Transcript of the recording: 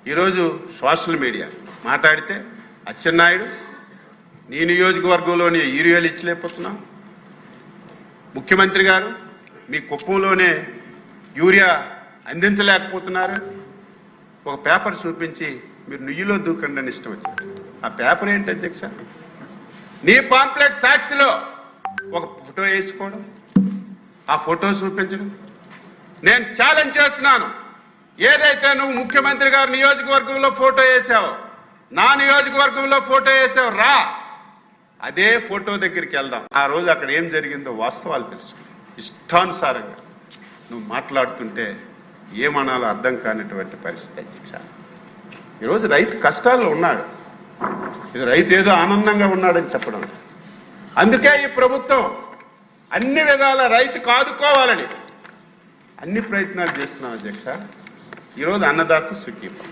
ఈరోజు social media మాట్లాడితే అచ్చెన్నాయుడు నీ నియోజకవర్గంలోని యూరియాలు ఇచ్చలేకపోతున్నాం, ముఖ్యమంత్రి గారు మీ కుప్పంలోనే యూరియా అందించలేకపోతున్నారు. ఒక పేపర్ చూపించి మీరు నుయ్యిలో దూకండి అని ఇష్టం వచ్చింది. ఆ పేపర్ ఏంటి అధ్యక్ష? నీ పాంప్లెట్ సాక్షిలో ఒక ఫోటో వేసుకోవడం, ఆ ఫోటో చూపించడం. నేను ఛాలెంజ్ చేస్తున్నాను, ఏదైతే నువ్వు ముఖ్యమంత్రి గారి నియోజకవర్గంలో ఫోటో వేసావో, నా నియోజకవర్గంలో ఫోటో వేసావు, రా అదే ఫోటో దగ్గరికి వెళ్దాం. ఆ రోజు అక్కడ ఏం జరిగిందో వాస్తవాలు తెలుసు. ఇష్టానుసారంగా నువ్వు మాట్లాడుతుంటే ఏమనాలో అర్థం కానిటువంటి పరిస్థితి అధ్యక్ష. ఈరోజు రైతు కష్టాల్లో ఉన్నాడు, ఇది రైతు ఏదో ఆనందంగా ఉన్నాడని చెప్పడం. అందుకే ఈ ప్రభుత్వం అన్ని విధాల రైతుకు ఆదుకోవాలని అన్ని ప్రయత్నాలు చేస్తున్నాం అధ్యక్ష. ఈరోజు అన్నదాత సుఖీభవ.